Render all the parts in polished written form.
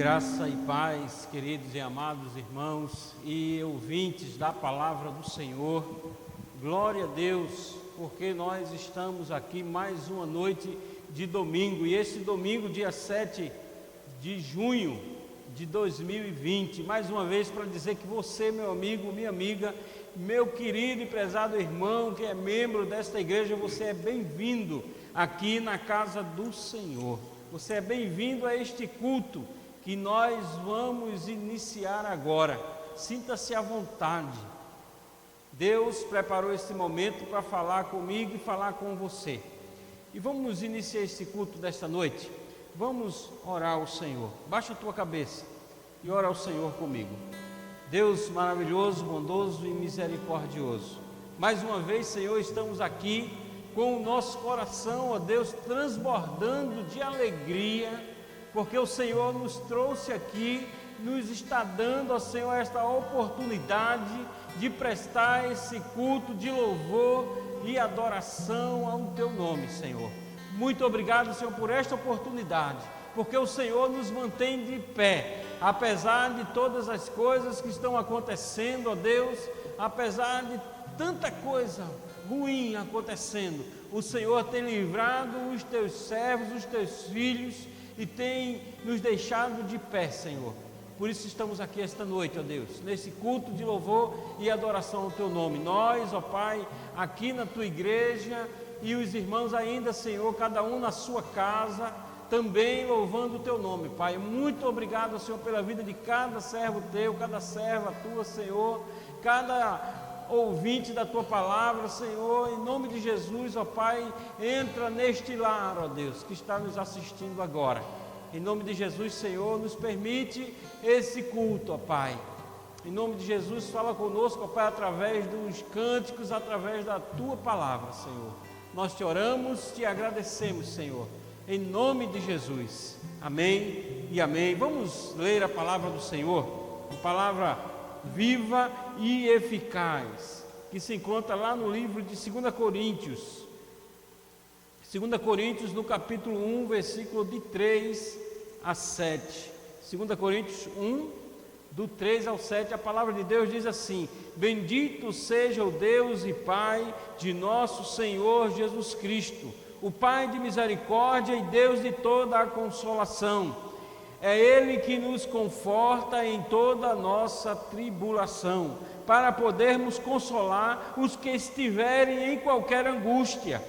Graça e paz, queridos e amados irmãos e ouvintes da palavra do Senhor. Glória a Deus, porque nós estamos aqui mais uma noite de domingo, e esse domingo, dia 7 de junho de 2020, mais uma vez para dizer que você, meu amigo, minha amiga, meu querido e prezado irmão, que é membro desta igreja, você é bem-vindo aqui na casa do Senhor. Você é bem-vindo a este culto que nós vamos iniciar agora. Sinta-se à vontade. Deus preparou este momento para falar comigo e falar com você. E vamos iniciar este culto desta noite. Vamos orar ao Senhor. Baixa a tua cabeça e ora ao Senhor comigo. Deus maravilhoso, bondoso e misericordioso, mais uma vez, Senhor, estamos aqui com o nosso coração, ó Deus, transbordando de alegria, porque o Senhor nos trouxe aqui, nos está dando, ó Senhor, esta oportunidade de prestar esse culto de louvor e adoração ao Teu nome, Senhor. Muito obrigado, Senhor, por esta oportunidade, porque o Senhor nos mantém de pé, apesar de todas as coisas que estão acontecendo, ó Deus, apesar de tanta coisa ruim acontecendo, o Senhor tem livrado os Teus servos, os Teus filhos, e tem nos deixado de pé, Senhor. Por isso estamos aqui esta noite, ó Deus, nesse culto de louvor e adoração ao Teu nome. Nós, ó Pai, aqui na Tua igreja, e os irmãos ainda, Senhor, cada um na sua casa, também louvando o Teu nome, Pai. Muito obrigado, Senhor, pela vida de cada servo Teu, cada serva Tua, Senhor, cada ouvinte da Tua palavra, Senhor, em nome de Jesus, ó Pai, entra neste lar, ó Deus, que está nos assistindo agora. Em nome de Jesus, Senhor, nos permite esse culto, ó Pai. Em nome de Jesus, fala conosco, ó Pai, através dos cânticos, através da Tua palavra, Senhor. Nós te oramos, te agradecemos, Senhor, em nome de Jesus. Amém e amém. Vamos ler a palavra do Senhor, a palavra viva e eficaz, que se encontra lá no livro de 2 Coríntios. 2 Coríntios, no capítulo 1, versículo de 3 a 7. 2 Coríntios 1, do 3 ao 7, a palavra de Deus diz assim: Bendito seja o Deus e Pai de nosso Senhor Jesus Cristo, o Pai de misericórdia e Deus de toda a consolação. É Ele que nos conforta em toda a nossa tribulação, para podermos consolar os que estiverem em qualquer angústia,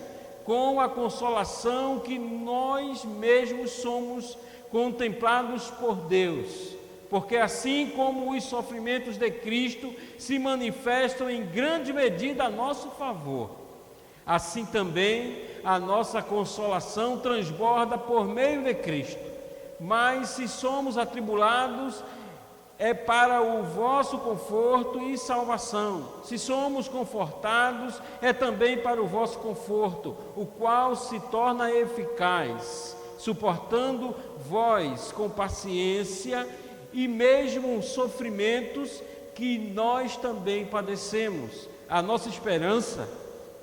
com a consolação que nós mesmos somos contemplados por Deus. Porque assim como os sofrimentos de Cristo se manifestam em grande medida a nosso favor, assim também a nossa consolação transborda por meio de Cristo. Mas se somos atribulados, é para o vosso conforto e salvação. Se somos confortados, é também para o vosso conforto, o qual se torna eficaz, suportando vós com paciência e mesmo sofrimentos que nós também padecemos. A nossa esperança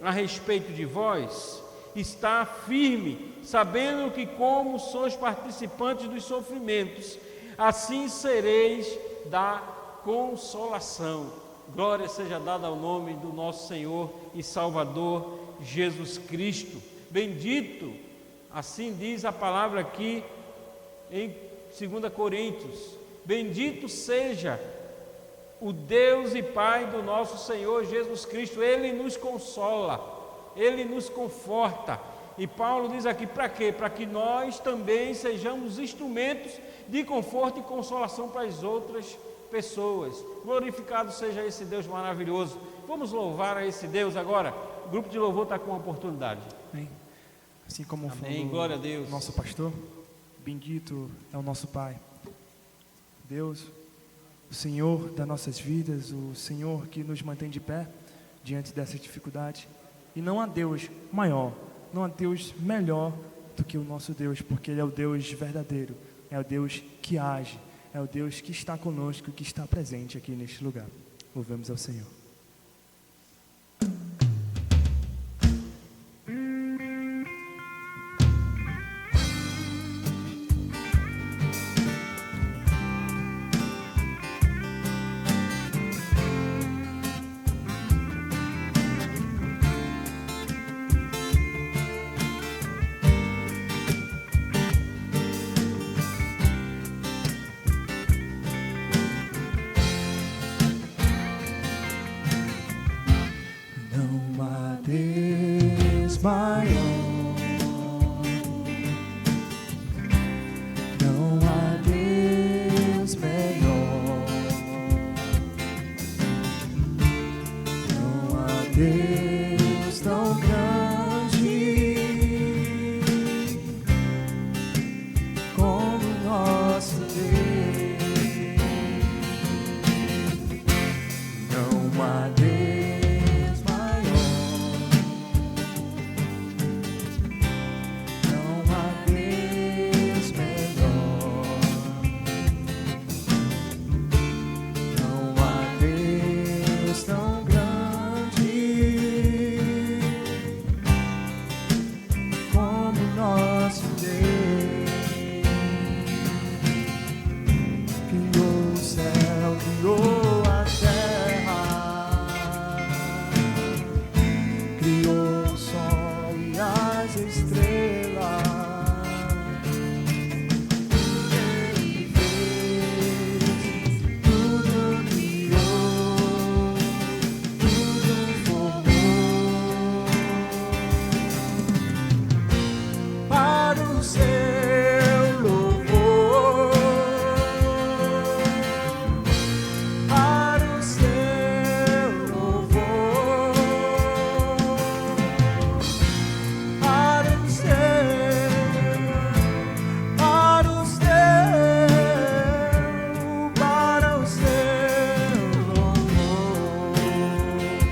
a respeito de vós está firme, sabendo que como sois participantes dos sofrimentos, assim sereis da consolação. Glória seja dada ao nome do nosso Senhor e Salvador Jesus Cristo. Bendito, assim diz a palavra aqui em 2 Coríntios, bendito seja o Deus e Pai do nosso Senhor Jesus Cristo. Ele nos consola, Ele nos conforta. E Paulo diz aqui para quê? Para que nós também sejamos instrumentos de conforto e consolação para as outras pessoas. Glorificado seja esse Deus maravilhoso. Vamos louvar a esse Deus agora. O grupo de louvor está com a oportunidade. Amém. Assim como Amém. Glória a Deus. Nosso pastor, bendito é o nosso Pai. Deus, o Senhor das nossas vidas, o Senhor que nos mantém de pé diante dessa dificuldade. E não há Deus maior, não há Deus melhor do que o nosso Deus, porque Ele é o Deus verdadeiro, é o Deus que age, é o Deus que está conosco, que está presente aqui neste lugar. Louvemos ao Senhor. maior. Não há Deus melhor. Não há Deus tão grande como nosso Deus. Não há Deus maior. Não há Deus melhor. Não há Deus tão grande como nosso Deus. Criou o céu, criou a terra, criou o sol e as estrelas. Ele fez, tudo criou, tudo formou para o seu louvor, para o seu louvor, para o seu, para o seu, para o seu louvor,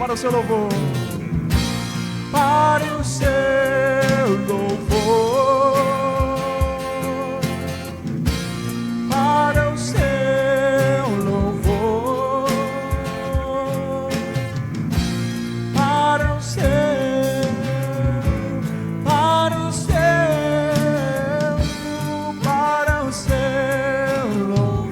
para o seu louvor, para o seu louvor, para o seu louvor, para o seu, para o seu, para o seu louvor.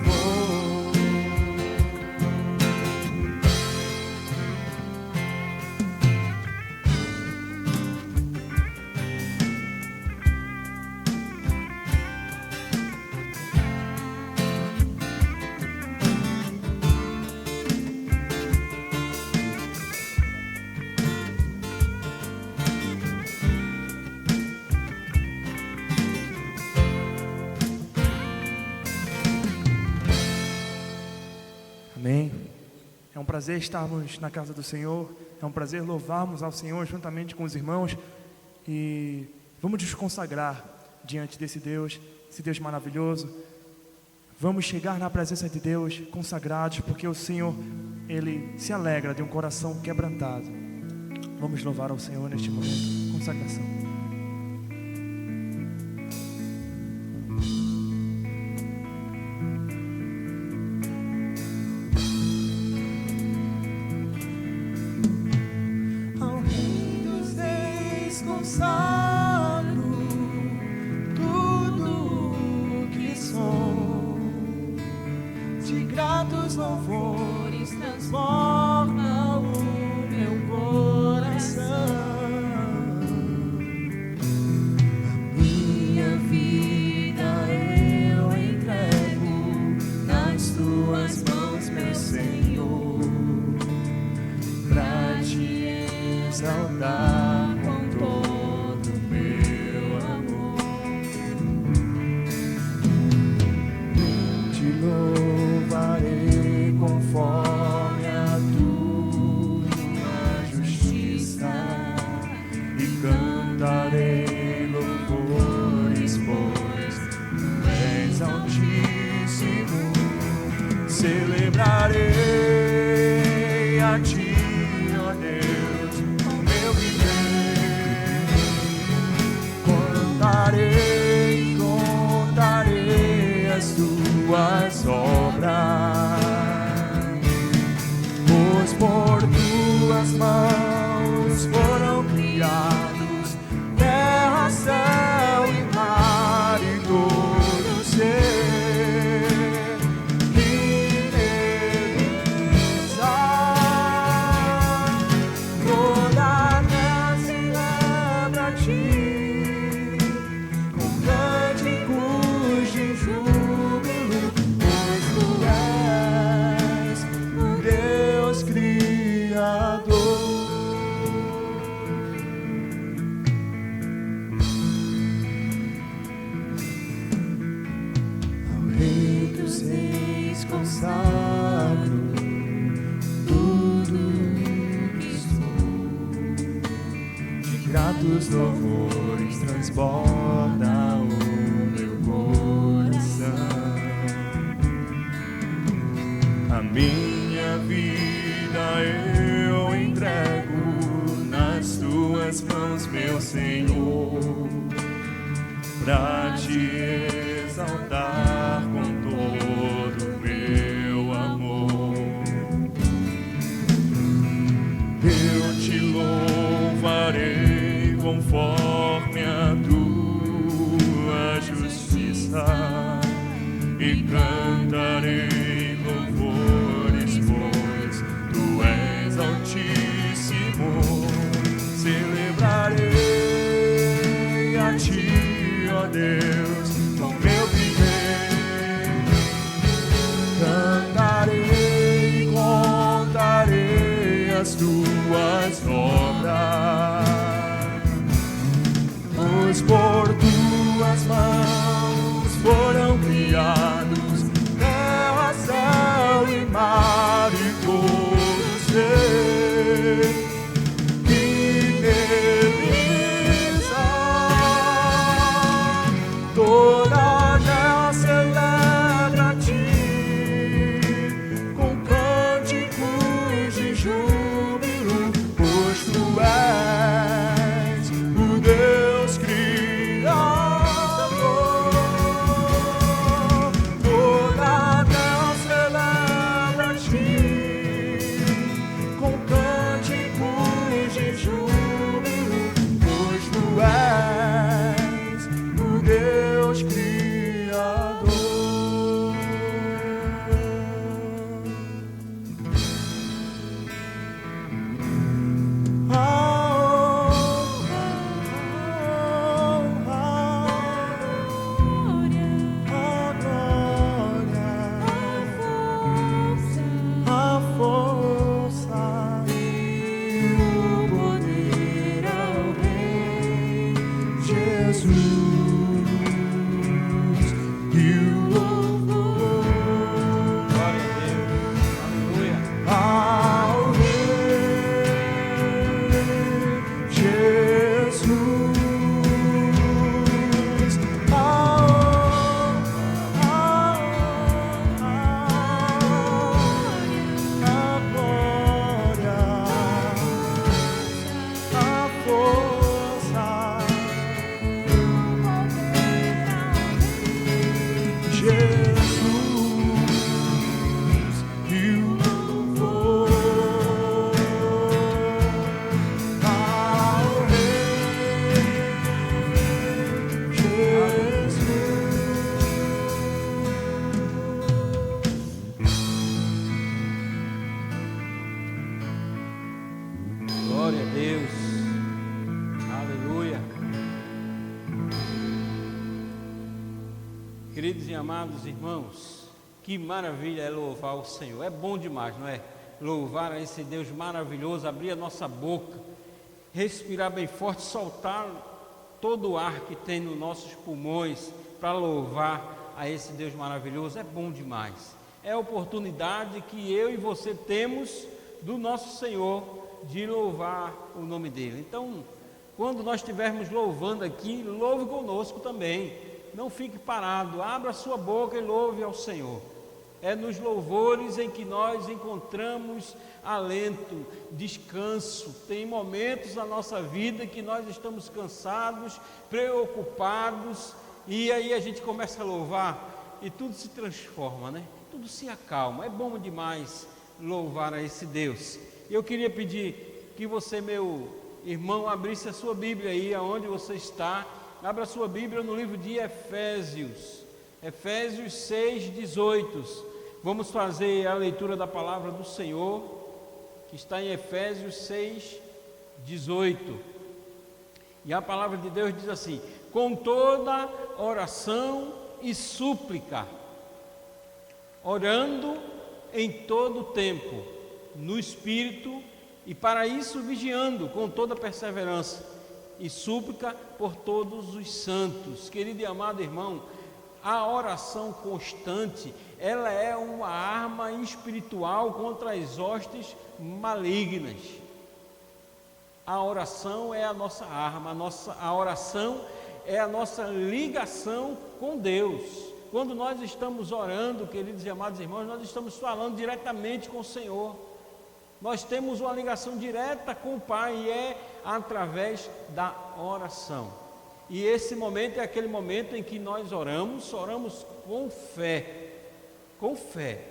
Amém. É um prazer estarmos na casa do Senhor, é um prazer louvarmos ao Senhor juntamente com os irmãos e vamos nos consagrar diante desse Deus, esse Deus maravilhoso. Vamos chegar na presença de Deus consagrados, porque o Senhor, Ele se alegra de um coração quebrantado. Vamos louvar ao Senhor neste momento, consagração. Ao Rei dos Reis consagro tudo o que sou, de gratos louvores transforma o meu coração. Minha vida eu entrego nas tuas mãos, meu Senhor, Pra te exaltar com todo o meu amor. te louvarei conforme a tua dos louvores transborda o meu coração. A minha vida eu entrego nas tuas mãos, meu Senhor, pra te exaltar com todo o meu amor. Eu te louvarei conforme a tua justiça e cantarei louvores, pois tu és altíssimo. Celebrarei a ti, ó Deus, com meu viver. Cantarei e contarei as tuas obras, pois por tuas mãos foram criados terra, céu e mar e todo ser que neles há. Toda terra celebra a ti com cânticos de júbilo, pois tu és o Deus Criador. Toda terra celebra a ti com cânticos de júbilo, pois tu és o Deus Criador. A força e o poder ao Rei Jesus e o louvor Glória a Deus. Aleluia. ao Rei Jesus. A glória, a força, Jesus e o louvor ao Rei Jesus. Glória a Deus. Aleluia. Queridos e amados irmãos, que maravilha é louvar o Senhor. É bom demais, não é? Louvar a esse Deus maravilhoso, abrir a nossa boca, respirar bem forte, soltar todo o ar que tem nos nossos pulmões para louvar a esse Deus maravilhoso. É bom demais. É a oportunidade que eu e você temos do nosso Senhor de louvar o nome dele. Então, quando nós estivermos louvando aqui, louve conosco também. Não fique parado, abra a sua boca e louve ao Senhor. É nos louvores em que nós encontramos alento, descanso. Tem momentos na nossa vida que nós estamos cansados, preocupados, e aí a gente começa a louvar e tudo se transforma, né? Tudo se acalma. É bom demais louvar a esse Deus. Eu queria pedir que você, meu irmão, abrisse a sua Bíblia aí, aonde você está. Abra a sua Bíblia no livro de Efésios, Efésios 6:18. Vamos fazer a leitura da palavra do Senhor, que está em Efésios 6:18. E a palavra de Deus diz assim: com toda oração e súplica, orando em todo o tempo, no Espírito, e para isso vigiando com toda perseverança e súplica por todos os santos. Querido e amado irmão, a oração constante, ela é uma arma espiritual contra as hostes malignas. A oração é a nossa arma, a oração é a nossa ligação com Deus. Quando nós estamos orando, queridos e amados irmãos, nós estamos falando diretamente com o Senhor. Nós temos uma ligação direta com o Pai e é através da oração. E esse momento é aquele momento em que nós oramos com fé,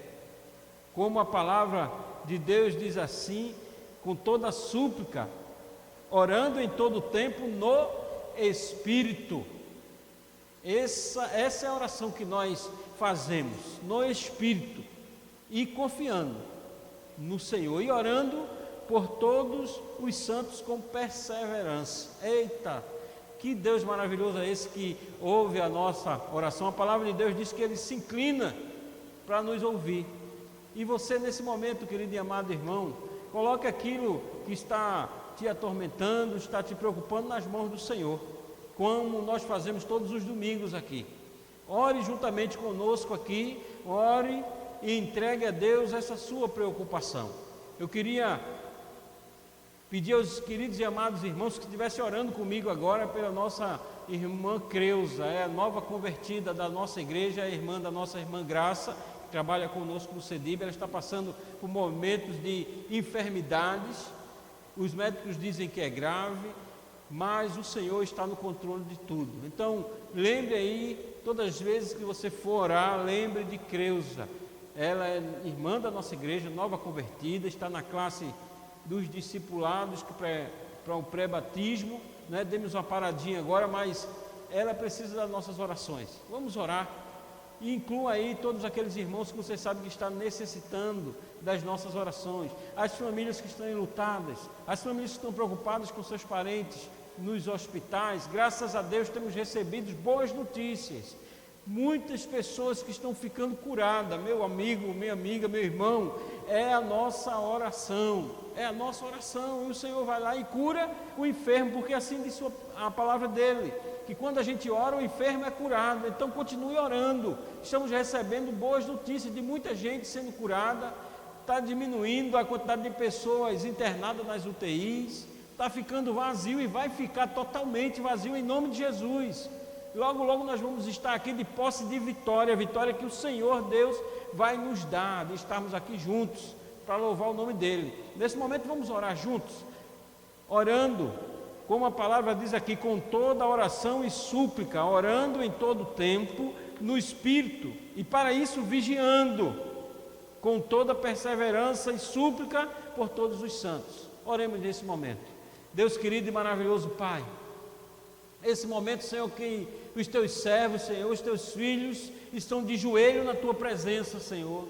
como a palavra de Deus diz assim, com toda súplica, orando em todo tempo no Espírito. Essa é a oração que nós fazemos, no Espírito, e confiando no Senhor, e orando por todos os santos com perseverança. Eita, que Deus maravilhoso é esse que ouve a nossa oração. A palavra de Deus diz que Ele se inclina para nos ouvir. E você nesse momento, querido e amado irmão, coloque aquilo que está te atormentando, está te preocupando nas mãos do Senhor, como nós fazemos todos os domingos aqui. Ore juntamente conosco aqui, ore e entregue a Deus essa sua preocupação. Eu queria pedir aos queridos e amados irmãos que estivessem orando comigo agora pela nossa irmã Creuza, é a nova convertida da nossa igreja, a irmã da nossa irmã Graça, que trabalha conosco no CEDIB. Ela está passando por momentos de enfermidades, os médicos dizem que é grave, mas o Senhor está no controle de tudo. Então, lembre aí, todas as vezes que você for orar, lembre de Creuza. Ela é irmã da nossa igreja, nova convertida, está na classe dos discipulados para o pré-batismo, né? Demos uma paradinha agora, mas ela precisa das nossas orações. Vamos orar e inclua aí todos aqueles irmãos que você sabe que estão necessitando das nossas orações, as famílias que estão enlutadas, as famílias que estão preocupadas com seus parentes nos hospitais. Graças a Deus temos recebido boas notícias. Muitas pessoas que estão ficando curadas, meu amigo, minha amiga, meu irmão, é a nossa oração, e o Senhor vai lá e cura o enfermo, porque assim diz a palavra dele, que quando a gente ora, o enfermo é curado. Então continue orando, estamos recebendo boas notícias de muita gente sendo curada, está diminuindo a quantidade de pessoas internadas nas UTIs, está ficando vazio e vai ficar totalmente vazio em nome de Jesus. Logo, logo nós vamos estar aqui de posse de vitória, a vitória que o Senhor Deus vai nos dar, de estarmos aqui juntos para louvar o nome dEle. Nesse momento vamos orar juntos, orando, como a palavra diz aqui, com toda oração e súplica, orando em todo tempo no Espírito, e para isso vigiando, com toda perseverança e súplica por todos os santos. Oremos nesse momento. Deus querido e maravilhoso Pai, esse momento, Senhor, que os teus servos, Senhor, os teus filhos estão de joelho na tua presença, Senhor.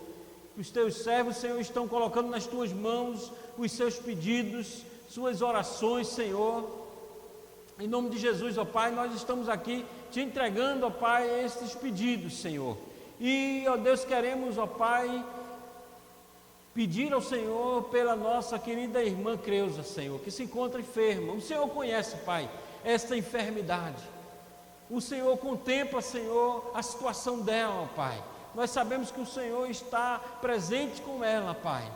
Os teus servos, Senhor, estão colocando nas tuas mãos os seus pedidos, suas orações, Senhor. Em nome de Jesus, ó Pai, nós estamos aqui te entregando, ó Pai, estes pedidos, Senhor. E, ó Deus, queremos, ó Pai, pedir ao Senhor pela nossa querida irmã Creuza, Senhor, que se encontra enferma. O Senhor conhece, Pai, esta enfermidade. O Senhor contempla, Senhor, a situação dela, ó Pai. Nós sabemos que o Senhor está presente com ela, Pai.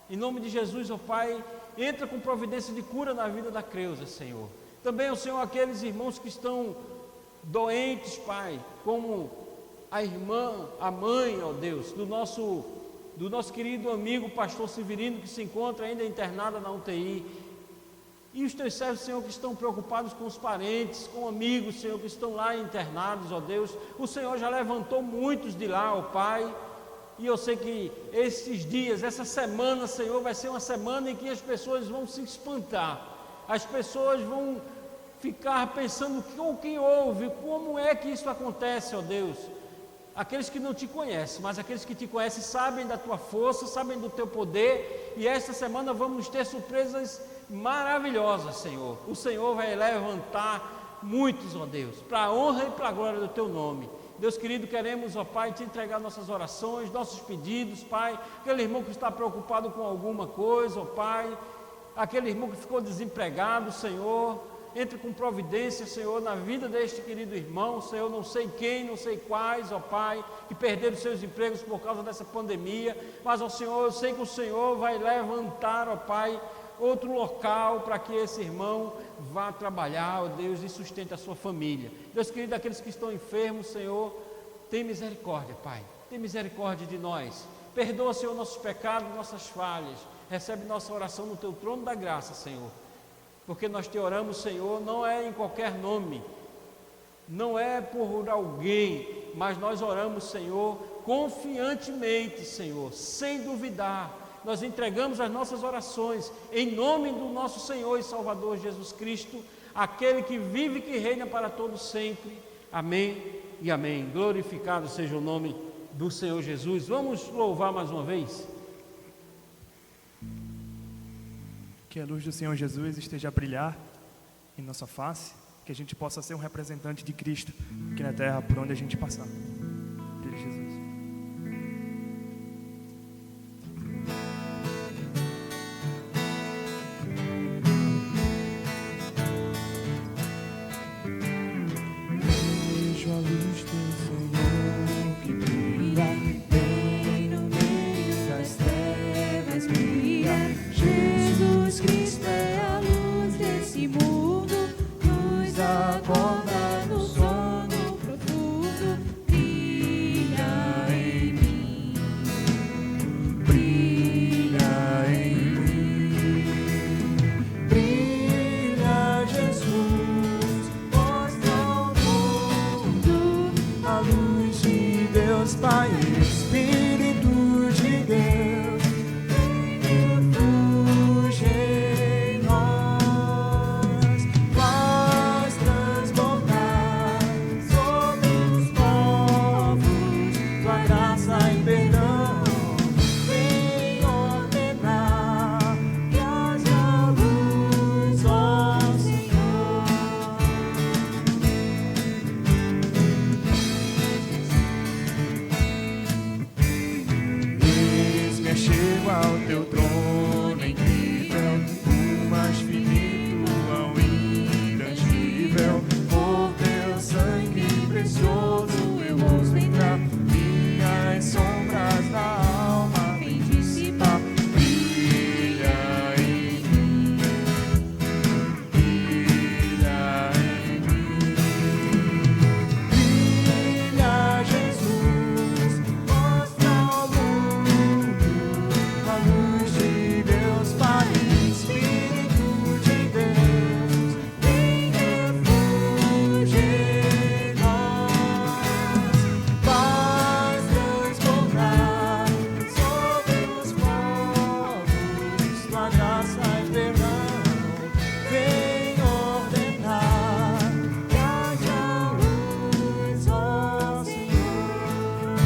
Em nome de Jesus, ó Pai, entra com providência de cura na vida da Creuza, Senhor. Também, ó Senhor, aqueles irmãos que estão doentes, Pai, como a irmã, a mãe, ó Deus, do nosso querido amigo pastor Severino, que se encontra ainda internada na UTI. E os teus servos, Senhor, que estão preocupados com os parentes, com amigos, Senhor, que estão lá internados, ó Deus. O Senhor já levantou muitos de lá, ó Pai. E eu sei que esses dias, essa semana, Senhor, vai ser uma semana em que as pessoas vão se espantar. As pessoas vão ficar pensando o que houve, como é que isso acontece, ó Deus. Aqueles que não te conhecem, mas aqueles que te conhecem sabem da tua força, sabem do teu poder. E esta semana vamos ter surpresas maravilhosas, Senhor. O Senhor vai levantar muitos, ó Deus, para a honra e para a glória do teu nome. Deus querido, queremos, ó Pai, te entregar nossas orações, nossos pedidos, Pai. Aquele irmão que está preocupado com alguma coisa, ó Pai. Aquele irmão que ficou desempregado, Senhor. Entre com providência, Senhor, na vida deste querido irmão, Senhor, não sei quem, não sei quais, ó Pai, que perderam seus empregos por causa dessa pandemia, mas, ó Senhor, eu sei que o Senhor vai levantar, ó Pai, outro local para que esse irmão vá trabalhar, ó Deus, e sustente a sua família. Deus querido, aqueles que estão enfermos, Senhor, tem misericórdia, Pai, tem misericórdia de nós. Perdoa, Senhor, nossos pecados, nossas falhas. Recebe nossa oração no Teu trono da graça, Senhor. Porque nós te oramos, Senhor, não é em qualquer nome, não é por alguém, mas nós oramos, Senhor, confiantemente, Senhor, sem duvidar. Nós entregamos as nossas orações em nome do nosso Senhor e Salvador Jesus Cristo, aquele que vive e que reina para todos sempre. Amém e amém. Glorificado seja o nome do Senhor Jesus. Vamos louvar mais uma vez. Que a luz do Senhor Jesus esteja a brilhar em nossa face, que a gente possa ser um representante de Cristo aqui na terra, por onde a gente passar. Brilhe Jesus. Vejo a luz do Senhor que brilha bem no meio das trevas, brilha. Jesus Cristo é a luz desse mundo, nos acorda no sono profundo. Brilha em mim, Brilha em mim, brilha Jesus, mostra ao mundo a luz de Deus Pai, Espírito de Deus, refúgio em nós, faz transbordar sobre os povos tua graça e perdão. Vem ordenar que haja luz, ó Senhor. Eis-me chego ao teu trono incrível, o mais finito ao intangível. Por teu sangue precioso eu ouso entrar, minhas sombras da alma vem dissipar. brilha em mim, brilha em mim, brilha Jesus, mostra ao mundo a luz de Deus Pai, Espírito de Deus, vem refúgio em nós, faz transbordar sobre os povos tua graça e perdão. Vem ordenar que haja luz, ó Senhor.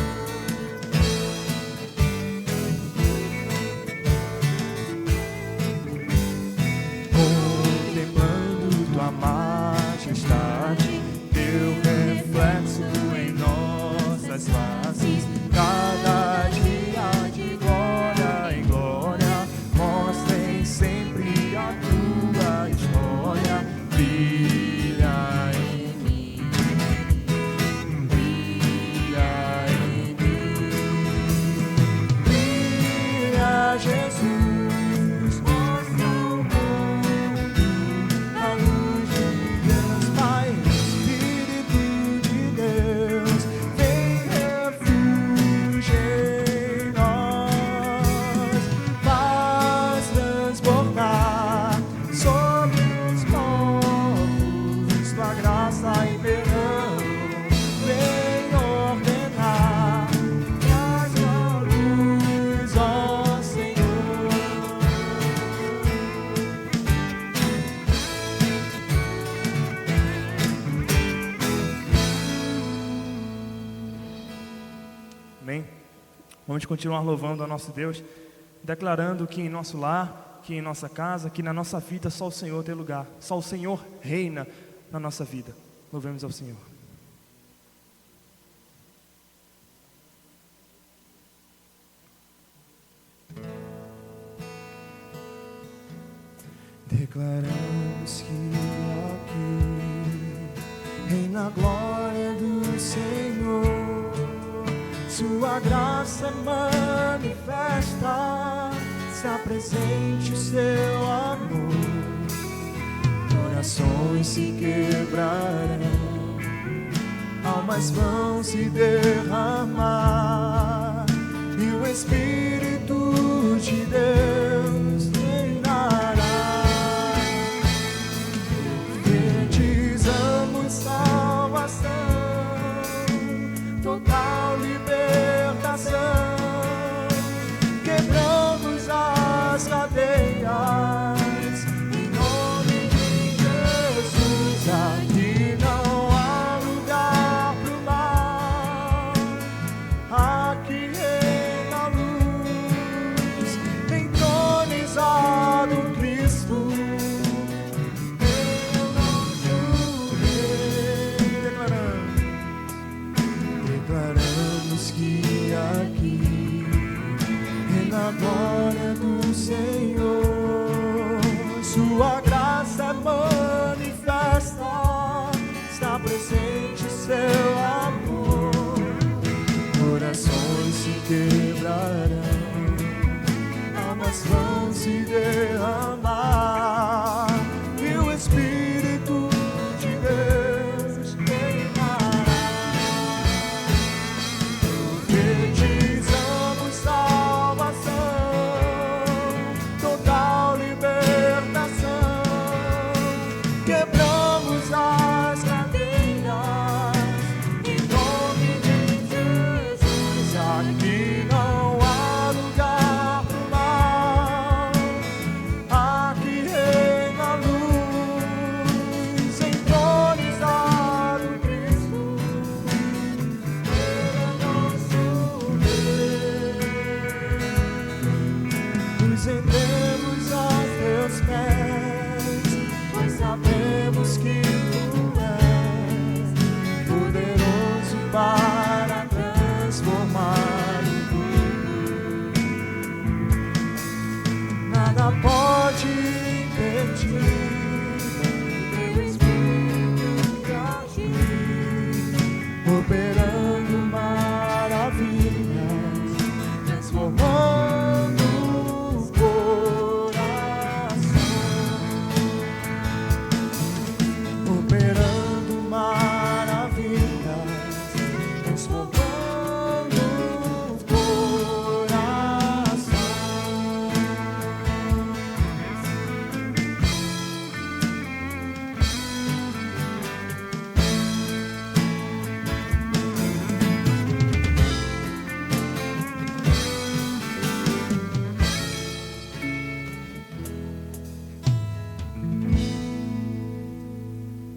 Contemplando tua majestade, teu reflexo em nossas faces, cada dia de glória em glória, mostrem sempre a tua história. Brilha em mim, brilha em mim, brilha Jesus, mostra ao mundo a luz de Deus Pai, Espírito de Deus, vem refúgio em nós, faz transbordar sobre os povos tua graça e perdão. Vem ordenar que haja luz, ó Senhor. Amém? Vamos continuar louvando ao nosso Deus, declarando que em nosso lar, que em nossa casa, que na nossa vida só o Senhor tem lugar, só o Senhor reina na nossa vida. Louvemos ao Senhor. Declaramos que aqui reina a glória do Senhor, sua graça manifesta está presente o seu amor. Corações se quebrarão, almas vão se derramar, e o Espírito de Deus reinará. Profetizamos salvação, total libertação, quebramos as cadeias, em nome de Jesus. Aqui não há lugar pro mal, aqui reina a luz, entronizado Cristo, Ele é o nosso Rei. Declaramos que aqui reina a glória do Senhor, sua graça é manifesta, está presente seu amor. Corações se quebrarão, almas vão se derramar, e o Espírito de Deus reinará. Profetizamos salvação, total libertação, quebramos as cadeias, em nome de Jesus. Aqui não há lugar pro mal, aqui reina a luz, entronizado Cristo, Ele é nosso Rei. Nos rendemos aos teus pés, pois sabemos que tu és poderoso para transformar o mundo. Nada pode impedir teu Espírito agir, operando maravilhas, transformando o coração, operando maravilhas, transformando o coração.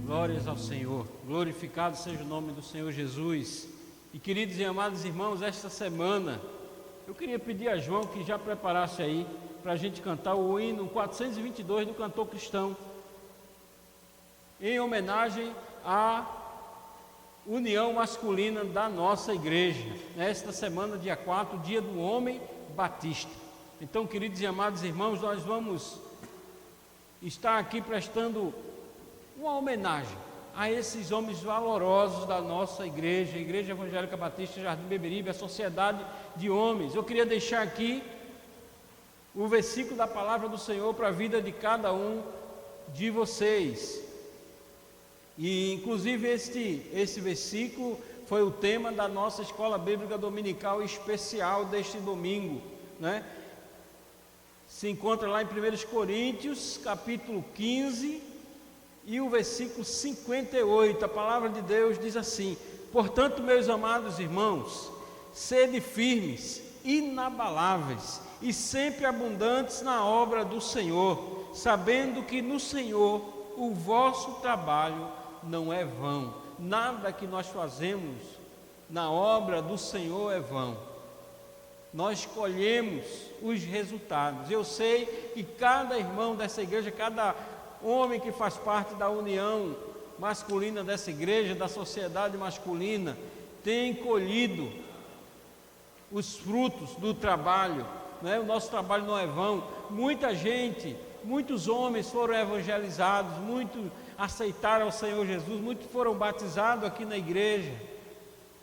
Glórias ao Senhor, glorificado seja o nome do Senhor Jesus. E queridos e amados irmãos, esta semana eu queria pedir a João que já preparasse aí para a gente cantar o hino 422 do Cantor Cristão, em homenagem à união masculina da nossa igreja, nesta semana, dia 4, dia do homem batista. Então, queridos e amados irmãos, nós vamos estar aqui prestando uma homenagem a esses homens valorosos da nossa igreja, a Igreja Evangélica Batista Jardim Beberibe, a sociedade de homens. Eu queria deixar aqui o versículo da palavra do Senhor para a vida de cada um de vocês. E inclusive esse versículo foi o tema da nossa escola bíblica dominical especial deste domingo, né? Se encontra lá em 1 Coríntios, capítulo 15, e o versículo 58, a palavra de Deus diz assim: portanto, meus amados irmãos, sede firmes, inabaláveis e sempre abundantes na obra do Senhor, sabendo que no Senhor o vosso trabalho não é vão. Nada que nós fazemos na obra do Senhor é vão. Nós colhemos os resultados. Eu sei que cada irmão dessa igreja, cada homem que faz parte da união masculina dessa igreja, da sociedade masculina, tem colhido os frutos do trabalho, né? O nosso trabalho não é vão. Muita gente, muitos homens foram evangelizados, muitos aceitaram o Senhor Jesus, muitos foram batizados aqui na igreja,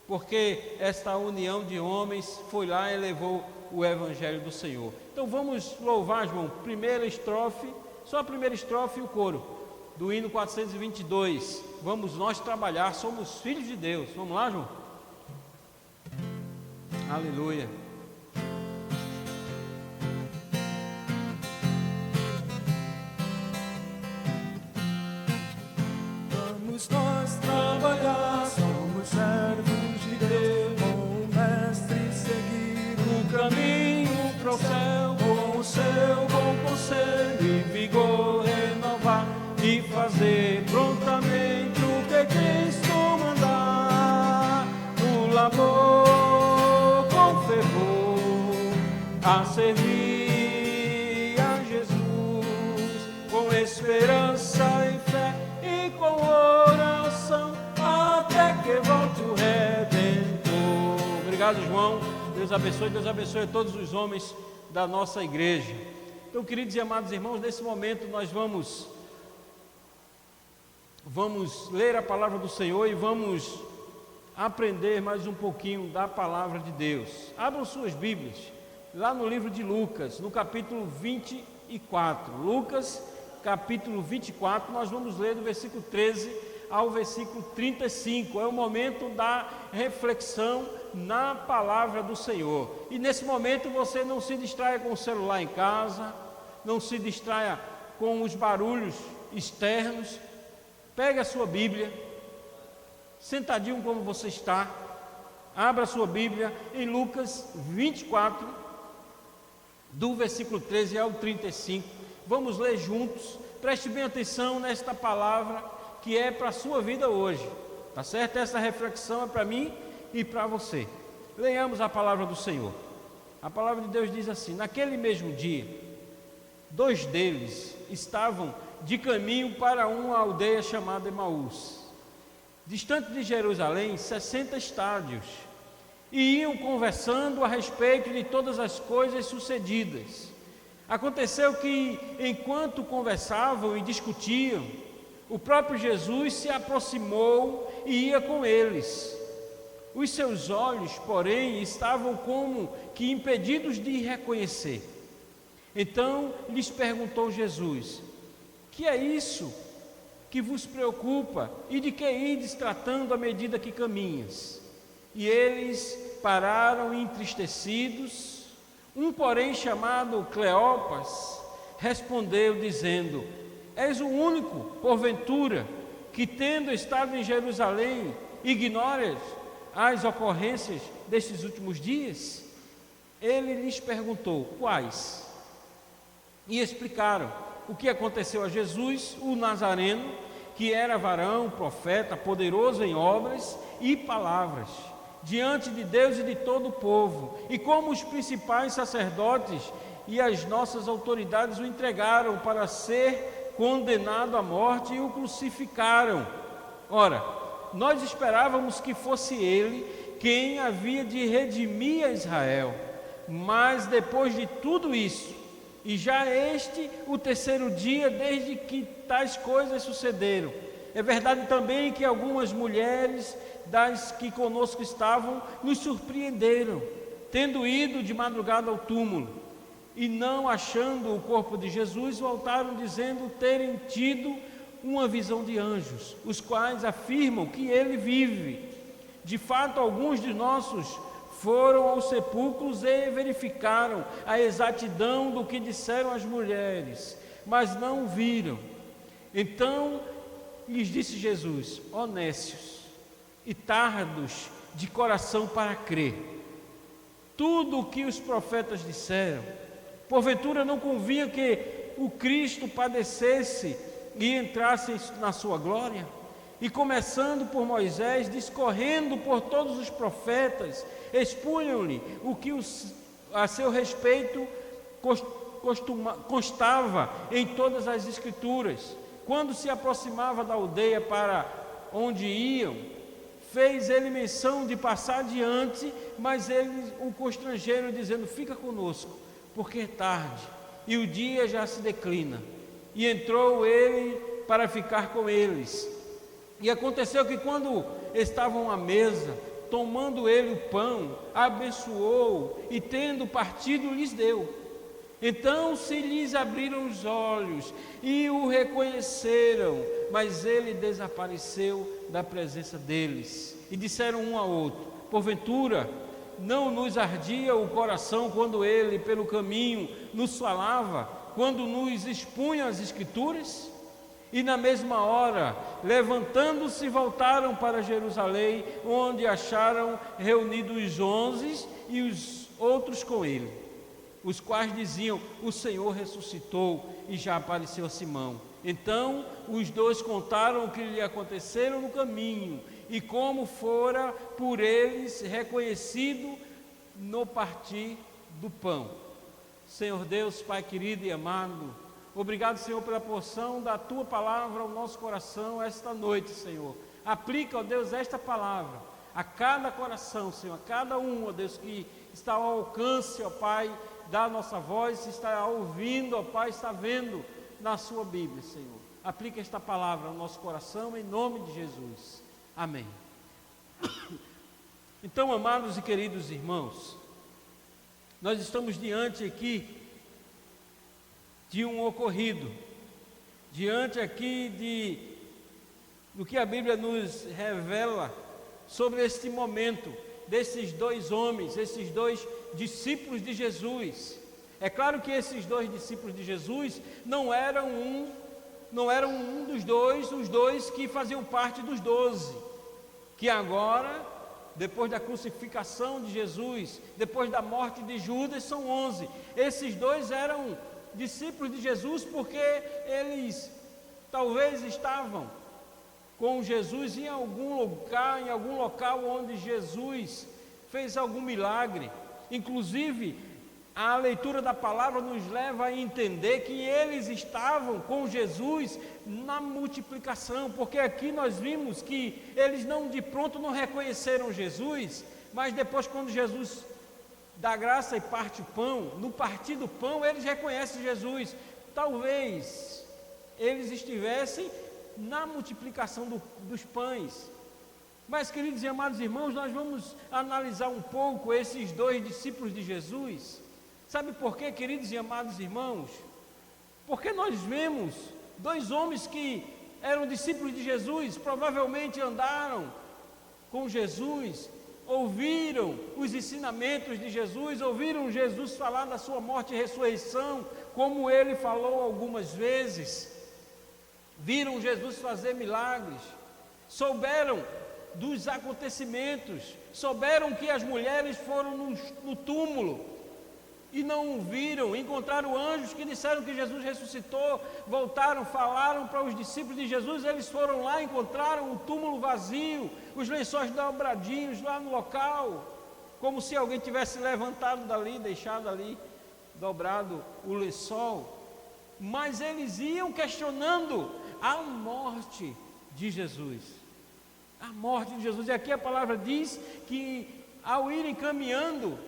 porque esta união de homens foi lá e levou o Evangelho do Senhor. Então vamos louvar, João, primeira estrofe, só a primeira estrofe e o coro, do hino 422. Vamos nós trabalhar, somos filhos de Deus. Vamos lá, João? Aleluia. Vamos nós trabalhar, somos servos de Deus, com o Mestre seguir O caminho para o céu, com o seu bom conselho e vigor renovar e fazer prontamente o que Cristo mandar. O labor com fervor a servir a Jesus, com esperança e fé e com oração, até que volte o Redentor. Obrigado, João. Deus abençoe a todos os homens da nossa igreja. Então, queridos e amados irmãos, nesse momento nós vamos ler a palavra do Senhor e vamos aprender mais um pouquinho da palavra de Deus. Abram suas Bíblias, lá no livro de Lucas, no capítulo 24. Lucas, capítulo 24, nós vamos ler do versículo 13 ao versículo 35. É o momento da reflexão na palavra do Senhor. E nesse momento você não se distraia com o celular em casa, não se distraia com os barulhos externos. Pegue a sua Bíblia, sentadinho como você está, abra a sua Bíblia em Lucas 24, do versículo 13 ao 35. Vamos ler juntos. Preste bem atenção nesta palavra que é para a sua vida hoje, tá certo? Essa reflexão é para mim e para você. Leiamos a palavra do Senhor. A palavra de Deus diz assim: naquele mesmo dia, 2 deles estavam de caminho para uma aldeia chamada Emaús, distante de Jerusalém 60 estádios, e iam conversando a respeito de todas as coisas sucedidas. Aconteceu que, enquanto conversavam e discutiam, o próprio Jesus se aproximou e ia com eles. Os seus olhos, porém, estavam como que impedidos de reconhecer. Então lhes perguntou Jesus: que é isso que vos preocupa e de que ides tratando à medida que caminhas? E eles pararam entristecidos. Um, porém, chamado Cleopas, respondeu dizendo: és o único, porventura, que tendo estado em Jerusalém, ignoras as ocorrências destes últimos dias? Ele lhes perguntou: quais? E explicaram o que aconteceu a Jesus, o Nazareno, que era varão, profeta, poderoso em obras e palavras, diante de Deus e de todo o povo, e como os principais sacerdotes e as nossas autoridades o entregaram para ser condenado à morte e o crucificaram. Ora, nós esperávamos que fosse ele quem havia de redimir a Israel, mas depois de tudo isso, e já este o 3º dia desde que tais coisas sucederam, é verdade também que algumas mulheres das que conosco estavam nos surpreenderam, tendo ido de madrugada ao túmulo, e não achando o corpo de Jesus, voltaram dizendo terem tido uma visão de anjos, os quais afirmam que ele vive. De fato, alguns de nossos foram aos sepulcros e verificaram a exatidão do que disseram as mulheres, mas não o viram. Então lhes disse Jesus: ó nécios e tardos de coração para crer, tudo o que os profetas disseram, porventura não convinha que o Cristo padecesse e entrasse na sua glória? E começando por Moisés, discorrendo por todos os profetas, expunham-lhe o que a seu respeito constava em todas as Escrituras. Quando se aproximava da aldeia para onde iam, fez ele menção de passar adiante, mas eles o constrangeram, dizendo: fica conosco, porque é tarde, e o dia já se declina. E entrou ele para ficar com eles. E aconteceu que, quando estavam à mesa, tomando ele o pão, abençoou e tendo partido lhes deu. Então se lhes abriram os olhos e o reconheceram, mas ele desapareceu da presença deles. E disseram um ao outro: porventura não nos ardia o coração quando ele pelo caminho nos falava, quando nos expunha as Escrituras? E na mesma hora, levantando-se, voltaram para Jerusalém, onde acharam reunidos os 11 e os outros com ele, os quais diziam: o Senhor ressuscitou e já apareceu a Simão. Então os dois contaram o que lhe aconteceram no caminho e como fora por eles reconhecido no partir do pão. Senhor Deus, Pai querido e amado, obrigado, Senhor, pela porção da Tua palavra ao nosso coração esta noite, Senhor. Aplica, ó Deus, esta palavra a cada coração, Senhor, a cada um, ó Deus, que está ao alcance, ó Pai, da nossa voz, está ouvindo, ó Pai, está vendo na Sua Bíblia, Senhor. Aplica esta palavra ao nosso coração, em nome de Jesus. Amém. Então, amados e queridos irmãos, nós estamos diante aqui de um ocorrido, diante aqui do que a Bíblia nos revela sobre este momento, desses dois homens, esses dois discípulos de Jesus. É claro que esses dois discípulos de Jesus não eram um dos dois, os dois que faziam parte dos 12, que agora, depois da crucificação de Jesus, depois da morte de Judas, são 11. Esses dois eram discípulos de Jesus porque eles talvez estavam com Jesus em algum local onde Jesus fez algum milagre. Inclusive, a leitura da palavra nos leva a entender que eles estavam com Jesus na multiplicação, porque aqui nós vimos que eles de pronto não reconheceram Jesus, mas depois, quando Jesus dá graça e parte o pão, no partir do pão eles reconhecem Jesus. Talvez eles estivessem na multiplicação dos pães. Mas, queridos e amados irmãos, nós vamos analisar um pouco esses dois discípulos de Jesus. Sabe por quê, queridos e amados irmãos? Porque nós vemos dois homens que eram discípulos de Jesus, provavelmente andaram com Jesus, ouviram os ensinamentos de Jesus, ouviram Jesus falar da sua morte e ressurreição, como ele falou algumas vezes, viram Jesus fazer milagres, souberam dos acontecimentos, souberam que as mulheres foram no túmulo e não o viram, encontraram anjos que disseram que Jesus ressuscitou, voltaram, falaram para os discípulos de Jesus, eles foram lá, encontraram o túmulo vazio, os lençóis dobradinhos lá no local, como se alguém tivesse levantado dali, deixado ali, dobrado o lençol. Mas eles iam questionando a morte de Jesus. A morte de Jesus. E aqui a palavra diz que ao irem caminhando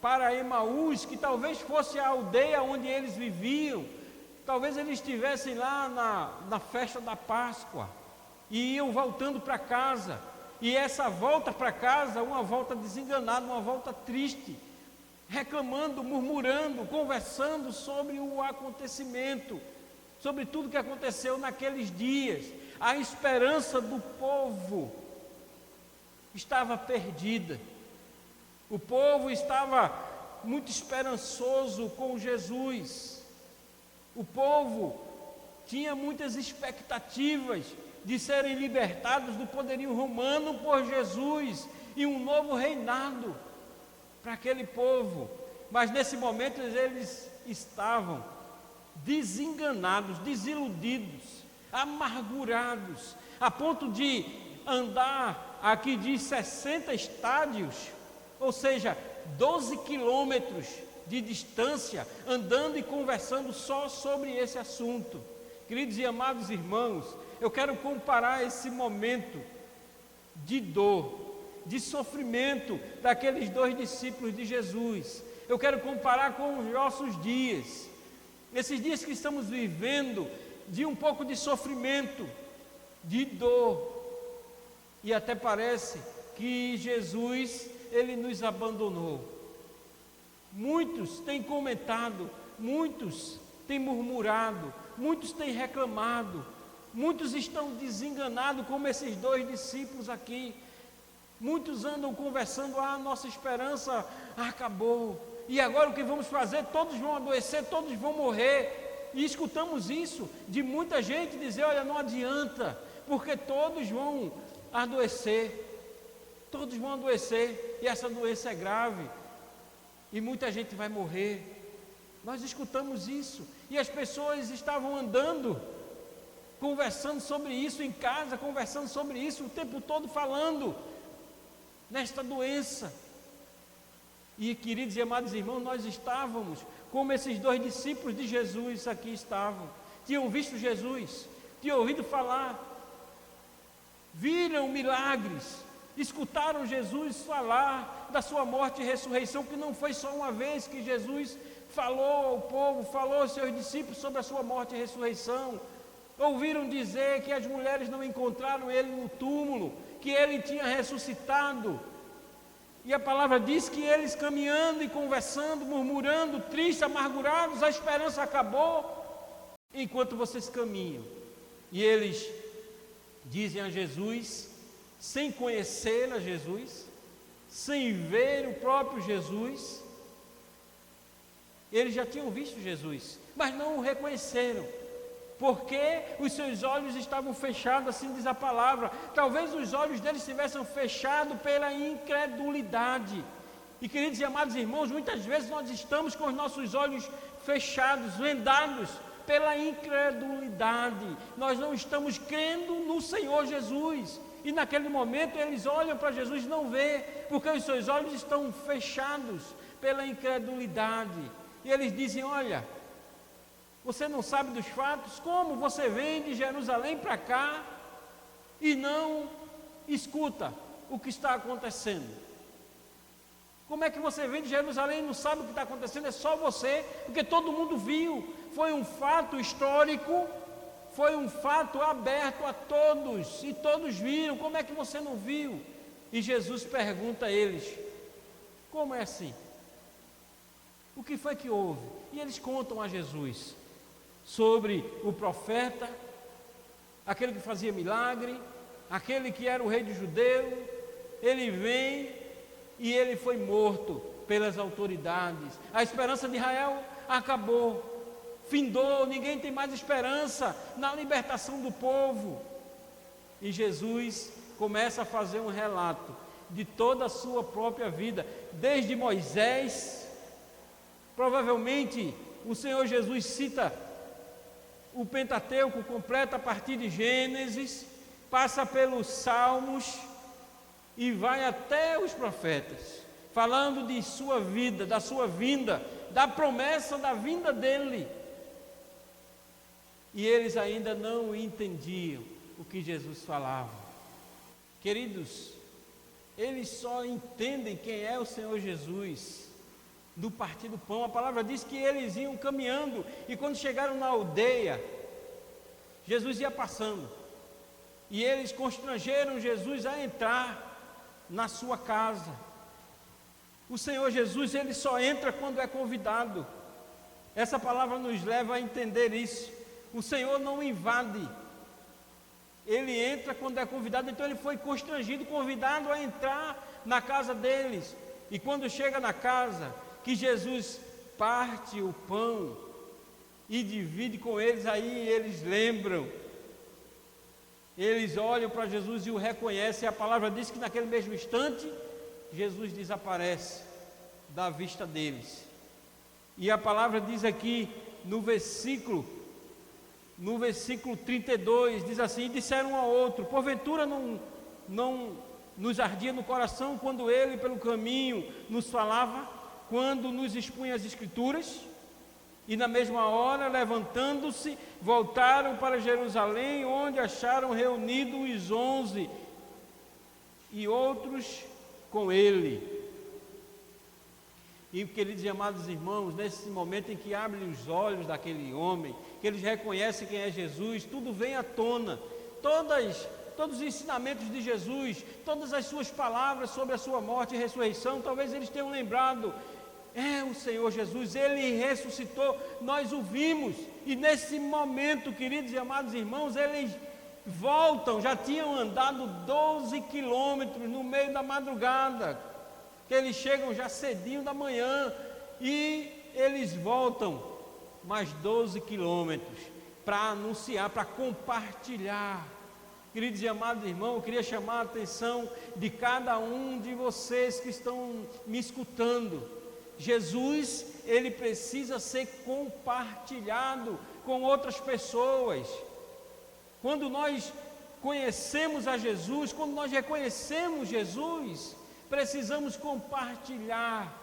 para Emaús, que talvez fosse a aldeia onde eles viviam, talvez eles estivessem lá na festa da Páscoa, e iam voltando para casa, e essa volta para casa, uma volta desenganada, uma volta triste, reclamando, murmurando, conversando sobre o acontecimento, sobre tudo que aconteceu naqueles dias. A esperança do povo estava perdida. O povo estava muito esperançoso com Jesus. O povo tinha muitas expectativas de serem libertados do poderio romano por Jesus e um novo reinado para aquele povo. Mas nesse momento eles estavam desenganados, desiludidos, amargurados, a ponto de andar, aqui diz 60 estádios, ou seja, 12 quilômetros de distância, andando e conversando só sobre esse assunto. Queridos e amados irmãos, eu quero comparar esse momento de dor, de sofrimento daqueles dois discípulos de Jesus. Eu quero comparar com os nossos dias, esses dias que estamos vivendo, de um pouco de sofrimento, de dor, e até parece que Jesus, ele nos abandonou. Muitos têm comentado, muitos têm murmurado, muitos têm reclamado, muitos estão desenganados como esses 2 discípulos aqui. Muitos andam conversando, nossa esperança acabou, e agora o que vamos fazer? Todos vão adoecer, todos vão morrer. E escutamos isso de muita gente dizer, olha, não adianta, porque todos vão adoecer, e essa doença é grave, e muita gente vai morrer. Nós escutamos isso, e as pessoas estavam andando, conversando sobre isso em casa, conversando sobre isso o tempo todo, falando nesta doença. E queridos e amados irmãos, nós estávamos como esses 2 discípulos de Jesus aqui estavam, tinham visto Jesus, tinham ouvido falar, viram milagres, escutaram Jesus falar da sua morte e ressurreição, que não foi só uma vez que Jesus falou ao povo, falou aos seus discípulos sobre a sua morte e ressurreição. Ouviram dizer que as mulheres não encontraram ele no túmulo, que ele tinha ressuscitado. E a palavra diz que eles caminhando e conversando, murmurando, tristes, amargurados, a esperança acabou, enquanto vocês caminham. E eles dizem a Jesus, sem conhecer a Jesus, sem ver o próprio Jesus, eles já tinham visto Jesus, mas não o reconheceram, porque os seus olhos estavam fechados, assim diz a palavra. Talvez os olhos deles estivessem fechados pela incredulidade. E queridos e amados irmãos, muitas vezes nós estamos com os nossos olhos fechados, vendados pela incredulidade. Nós não estamos crendo no Senhor Jesus. E naquele momento eles olham para Jesus e não vê, porque os seus olhos estão fechados pela incredulidade. E eles dizem, olha, você não sabe dos fatos? Como você vem de Jerusalém para cá e não escuta o que está acontecendo? Como é que você vem de Jerusalém e não sabe o que está acontecendo? É só você, porque todo mundo viu. Foi um fato histórico, foi um fato aberto a todos, e todos viram. Como é que você não viu? E Jesus pergunta a eles, como é assim? O que foi que houve? E eles contam a Jesus sobre o profeta, aquele que fazia milagre, aquele que era o rei dos judeus. Ele vem e ele foi morto pelas autoridades. A esperança de Israel acabou, findou, ninguém tem mais esperança na libertação do povo. E Jesus começa a fazer um relato de toda a sua própria vida, desde Moisés. Provavelmente o Senhor Jesus cita o Pentateuco completo a partir de Gênesis, passa pelos Salmos e vai até os profetas, falando de sua vida, da sua vinda, da promessa da vinda dele. E eles ainda não entendiam o que Jesus falava. Queridos, eles só entendem quem é o Senhor Jesus do partir do pão. A palavra diz que eles iam caminhando, e quando chegaram na aldeia, Jesus ia passando, e eles constrangeram Jesus a entrar na sua casa. O Senhor Jesus, ele só entra quando é convidado. Essa palavra nos leva a entender isso. O Senhor não invade, ele entra quando é convidado. Então ele foi constrangido, convidado a entrar na casa deles. E quando chega na casa, que Jesus parte o pão e divide com eles, aí eles lembram, eles olham para Jesus e o reconhecem. A palavra diz que naquele mesmo instante Jesus desaparece da vista deles. E a palavra diz aqui no versículo 32, diz assim: e disseram um ao outro, porventura não nos ardia no coração quando ele pelo caminho nos falava, quando nos expunha as Escrituras? E na mesma hora, levantando-se, voltaram para Jerusalém, onde acharam reunidos os 11 e outros com ele. E queridos e amados irmãos, nesse momento em que abrem os olhos daquele homem, que eles reconhecem quem é Jesus, tudo vem à tona, todos os ensinamentos de Jesus, todas as suas palavras sobre a sua morte e ressurreição, talvez eles tenham lembrado, o Senhor Jesus, Ele ressuscitou, nós o vimos, e nesse momento, queridos e amados irmãos, eles voltam, já tinham andado 12 quilômetros no meio da madrugada, que eles chegam já cedinho da manhã, e eles voltam mais 12 quilômetros, para anunciar, para compartilhar. Queridos e amados irmãos, eu queria chamar a atenção de cada um de vocês que estão me escutando. Jesus, ele precisa ser compartilhado com outras pessoas. Quando nós conhecemos a Jesus, quando nós reconhecemos Jesus, precisamos compartilhar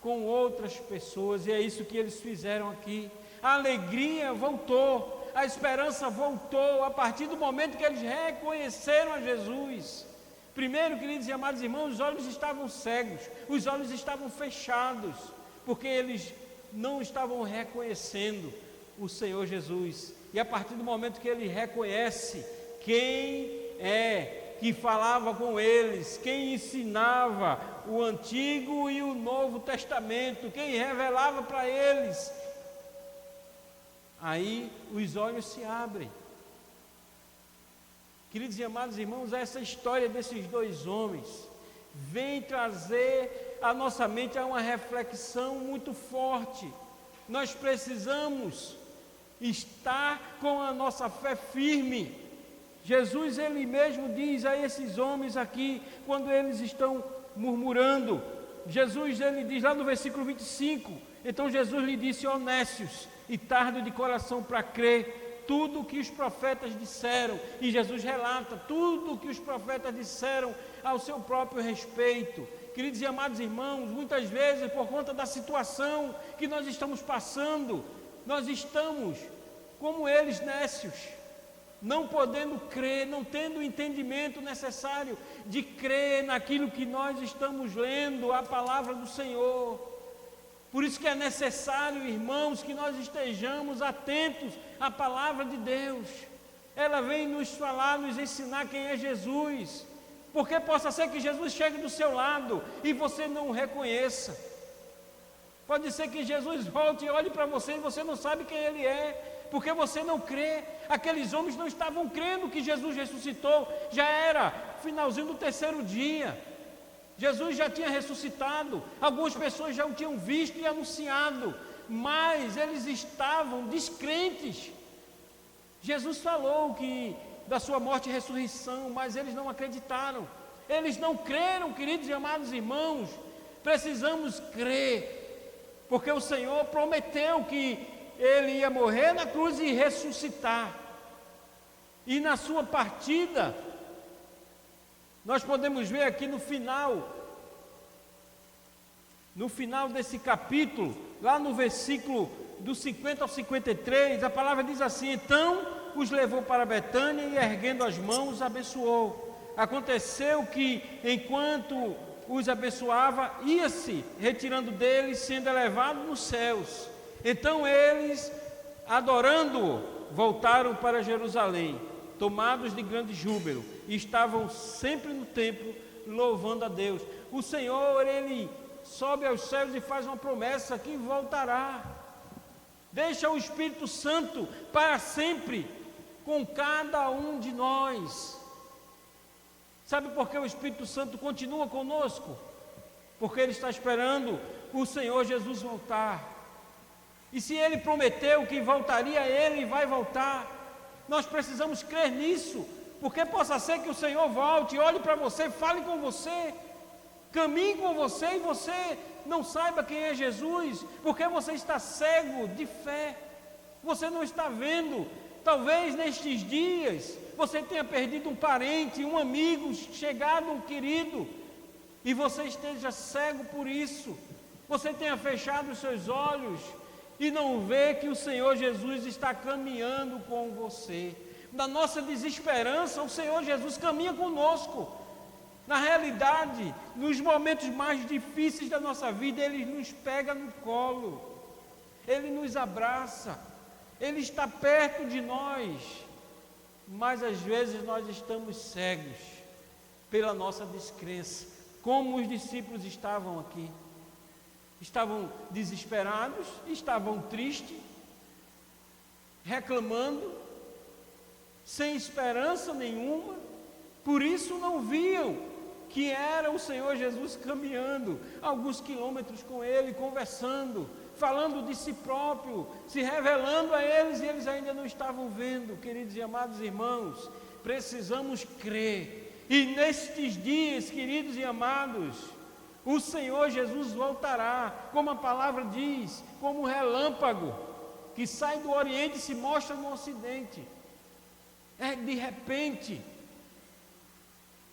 com outras pessoas, e é isso que eles fizeram aqui. A alegria voltou, a esperança voltou, a partir do momento que eles reconheceram a Jesus. Primeiro, queridos e amados irmãos, os olhos estavam cegos, os olhos estavam fechados, porque eles não estavam reconhecendo o Senhor Jesus. E a partir do momento que ele reconhece quem é que falava com eles, quem ensinava o Antigo e o Novo Testamento, quem revelava para eles, aí os olhos se abrem. Queridos e amados irmãos, essa história desses dois homens vem trazer à nossa mente uma reflexão muito forte. Nós precisamos estar com a nossa fé firme. Jesus, ele mesmo diz a esses homens aqui, quando eles estão murmurando, Jesus, ele diz lá no versículo 25, então Jesus lhe disse: ó nécios e tardo de coração para crer tudo o que os profetas disseram. E Jesus relata tudo o que os profetas disseram ao seu próprio respeito. Queridos e amados irmãos, muitas vezes por conta da situação que nós estamos passando, nós estamos como eles, nécios, não podendo crer, não tendo o entendimento necessário de crer naquilo que nós estamos lendo, a palavra do Senhor. Por isso que é necessário, irmãos, que nós estejamos atentos à palavra de Deus. Ela vem nos falar, nos ensinar quem é Jesus, porque possa ser que Jesus chegue do seu lado e você não o reconheça. Pode ser que Jesus volte e olhe para você e você não sabe quem Ele é, porque você não crê. Aqueles homens não estavam crendo que Jesus ressuscitou, já era finalzinho do terceiro dia. Jesus já tinha ressuscitado, algumas pessoas já o tinham visto e anunciado, mas eles estavam descrentes. Jesus falou que da sua morte e ressurreição, mas eles não acreditaram, eles não creram, queridos e amados irmãos. Precisamos crer, porque o Senhor prometeu que Ele ia morrer na cruz e ressuscitar, e na sua partida, nós podemos ver aqui no final desse capítulo, lá no versículo do 50 ao 53, a palavra diz assim: então os levou para Betânia e erguendo as mãos, abençoou. Aconteceu que, enquanto os abençoava, ia-se retirando deles, sendo elevado nos céus. Então eles, adorando-o, voltaram para Jerusalém, tomados de grande júbilo, e estavam sempre no templo, louvando a Deus. O Senhor, Ele sobe aos céus e faz uma promessa que voltará. Deixa o Espírito Santo para sempre com cada um de nós. Sabe por que o Espírito Santo continua conosco? Porque Ele está esperando o Senhor Jesus voltar. E se Ele prometeu que voltaria, Ele vai voltar. Nós precisamos crer nisso, porque possa ser que o Senhor volte, olhe para você, fale com você, caminhe com você, e você não saiba quem é Jesus, porque você está cego de fé, você não está vendo. Talvez nestes dias você tenha perdido um parente, um amigo chegado, um querido, e você esteja cego por isso. Você tenha fechado os seus olhos e não vê que o Senhor Jesus está caminhando com você. Na nossa desesperança, o Senhor Jesus caminha conosco. Na realidade, nos momentos mais difíceis da nossa vida, Ele nos pega no colo, Ele nos abraça, Ele está perto de nós. mas às vezes nós estamos cegos pela nossa descrença, como os discípulos estavam aqui. Estavam desesperados, estavam tristes, reclamando, sem esperança nenhuma, por isso não viam que era o Senhor Jesus caminhando alguns quilômetros com ele, conversando, falando de si próprio, se revelando a eles, e eles ainda não estavam vendo. Queridos e amados irmãos, precisamos crer, e nestes dias, queridos e amados, o Senhor Jesus voltará, como a palavra diz, como um relâmpago, que sai do Oriente e se mostra no Ocidente. É de repente.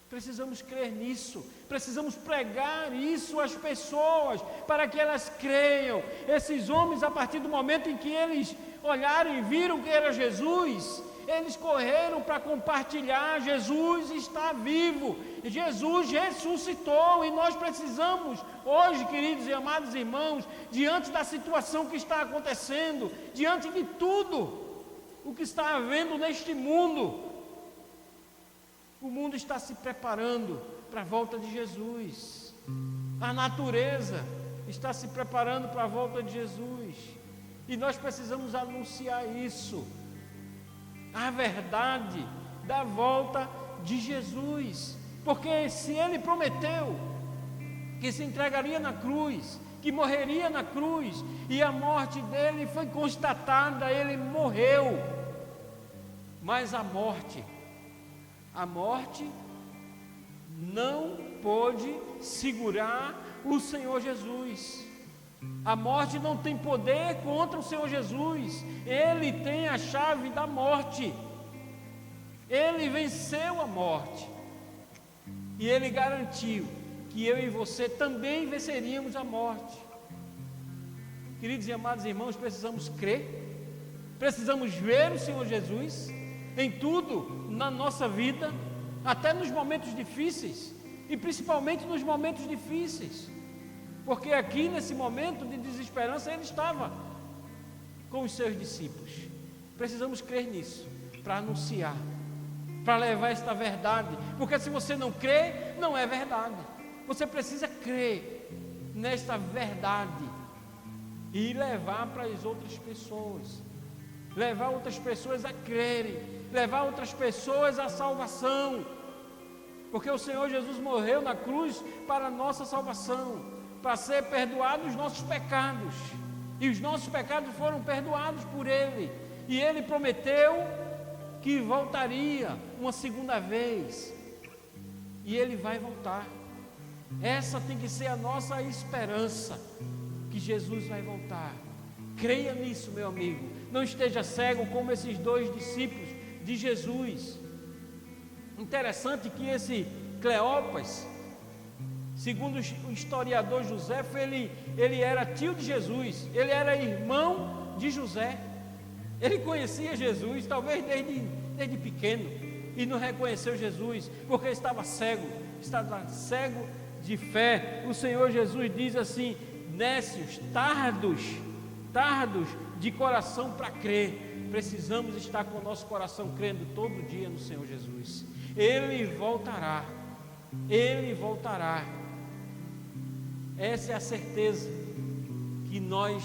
Precisamos crer nisso, precisamos pregar isso às pessoas, para que elas creiam. Esses homens, a partir do momento em que eles olharam e viram que era Jesus, eles correram para compartilhar. Jesus está vivo, Jesus ressuscitou, e nós precisamos hoje, queridos e amados irmãos, diante da situação que está acontecendo, diante de tudo o que está havendo neste mundo, o mundo está se preparando para a volta de Jesus. A natureza está se preparando para a volta de Jesus. E nós precisamos anunciar isso. A verdade da volta de Jesus. Porque se Ele prometeu que se entregaria na cruz, que morreria na cruz, e a morte dele foi constatada, ele morreu. Mas a morte não pôde segurar o Senhor Jesus. A morte não tem poder contra o Senhor Jesus. Ele tem a chave da morte. Ele venceu a morte. E Ele garantiu que eu e você também venceríamos a morte. Queridos e amados irmãos, precisamos crer. Precisamos ver o Senhor Jesus em tudo na nossa vida, até nos momentos difíceis, e principalmente nos momentos difíceis, porque aqui nesse momento de desesperança Ele estava com os seus discípulos. Precisamos crer nisso, para anunciar, para levar esta verdade, porque se você não crê, não é verdade. Você precisa crer nesta verdade e levar para as outras pessoas, levar outras pessoas a crerem, levar outras pessoas à salvação, porque o Senhor Jesus morreu na cruz para a nossa salvação, para ser perdoados os nossos pecados, e os nossos pecados foram perdoados por Ele, e Ele prometeu que voltaria uma segunda vez, e Ele vai voltar. Essa tem que ser a nossa esperança, que Jesus vai voltar. Creia nisso, meu amigo, não esteja cego como esses dois discípulos de Jesus. Interessante que esse Cleopas, segundo o historiador Joséfo, ele era tio de Jesus, ele era irmão de José, ele conhecia Jesus, talvez desde pequeno, e não reconheceu Jesus, porque estava cego de fé. O Senhor Jesus diz assim: nécios, tardos de coração para crer. Precisamos estar com o nosso coração crendo todo dia no Senhor Jesus. Ele voltará. Ele voltará. Essa é a certeza que nós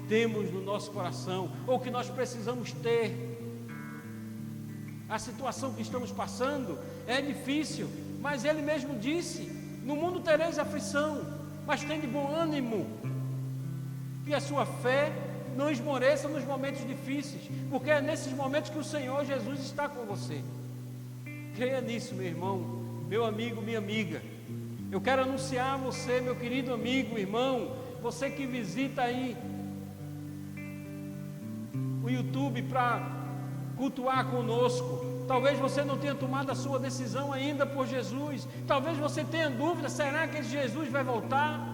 temos no nosso coração, ou que nós precisamos ter. A situação que estamos passando é difícil, mas Ele mesmo disse: no mundo tereis aflição, mas tende bom ânimo. Que a sua fé não esmoreça nos momentos difíceis, porque é nesses momentos que o Senhor Jesus está com você. Creia nisso, meu irmão, meu amigo, minha amiga. Eu quero anunciar a você, meu querido amigo, irmão, você que visita aí o YouTube para cultuar conosco. Talvez você não tenha tomado a sua decisão ainda por Jesus. Talvez você tenha dúvida: será que esse Jesus vai voltar?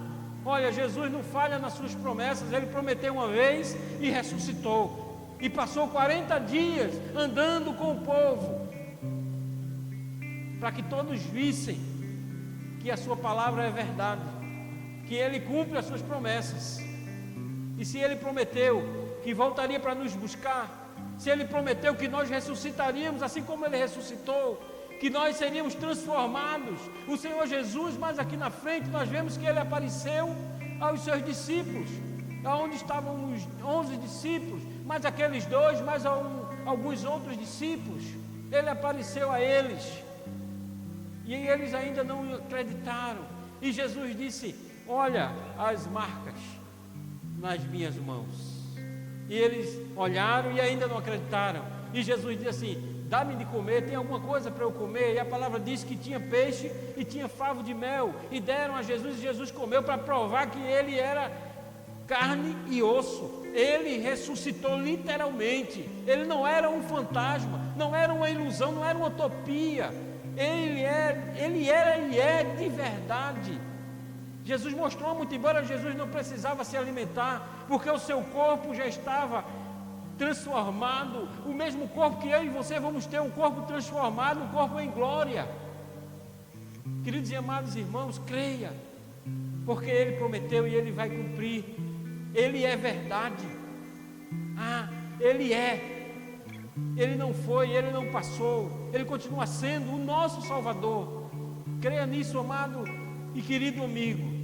Olha, Jesus não falha nas suas promessas. Ele prometeu uma vez e ressuscitou, e passou 40 dias andando com o povo, para que todos vissem que a sua palavra é verdade, que Ele cumpre as suas promessas. E se Ele prometeu que voltaria para nos buscar, se Ele prometeu que nós ressuscitaríamos, assim como Ele ressuscitou, que nós seríamos transformados. O Senhor Jesus, mas aqui na frente, nós vemos que Ele apareceu aos seus discípulos, aonde estavam os 11 discípulos, mais aqueles dois, mais alguns outros discípulos. Ele apareceu a eles, e eles ainda não acreditaram. E Jesus disse: olha as marcas nas minhas mãos. E eles olharam e ainda não acreditaram. E Jesus disse assim: dá-me de comer, tem alguma coisa para eu comer? E a palavra diz que tinha peixe e tinha favo de mel, e deram a Jesus, e Jesus comeu para provar que Ele era carne e osso. Ele ressuscitou literalmente. Ele não era um fantasma, não era uma ilusão, não era uma utopia. Ele era e é de verdade. Jesus mostrou muito, embora Jesus não precisava se alimentar, porque o seu corpo já estava transformado. O mesmo corpo que eu e você vamos ter, um corpo transformado, um corpo em glória. Queridos e amados irmãos, creia, porque Ele prometeu e Ele vai cumprir. Ele é verdade. Ele é. Ele não foi, Ele não passou, Ele continua sendo o nosso Salvador. Creia nisso, amado e querido amigo.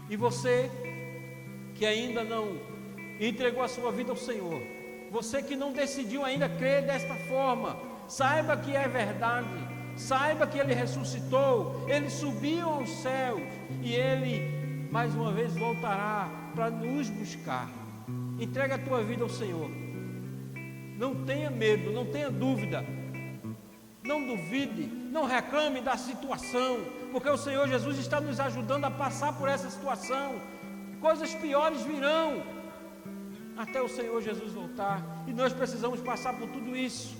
E você que ainda não entregou a sua vida ao Senhor, você que não decidiu ainda crer desta forma, saiba que é verdade, saiba que Ele ressuscitou, Ele subiu aos céus e Ele mais uma vez voltará para nos buscar. Entrega a tua vida ao Senhor. Não tenha medo, não tenha dúvida, não duvide, não reclame da situação, porque o Senhor Jesus está nos ajudando a passar por essa situação. Coisas piores virão até o Senhor Jesus voltar, e nós precisamos passar por tudo isso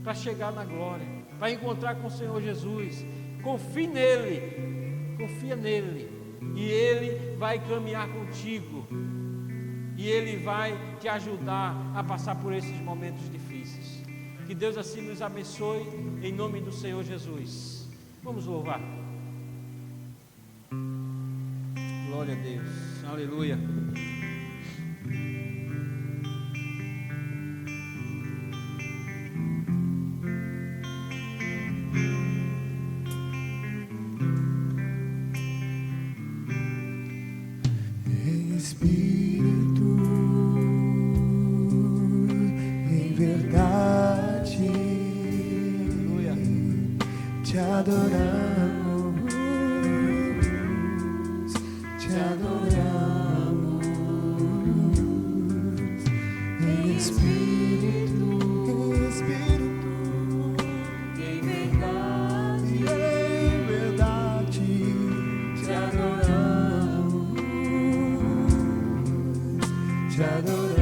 para chegar na glória, para encontrar com o Senhor Jesus. Confie nele, confia nele, e Ele vai caminhar contigo, e Ele vai te ajudar a passar por esses momentos difíceis. Que Deus assim nos abençoe, em nome do Senhor Jesus. Vamos louvar. Glória a Deus, aleluia. Espírito, em verdade, aleluia, te adoramos, te adoramos. Em Espírito, em verdade, te adoramos, te adoramos.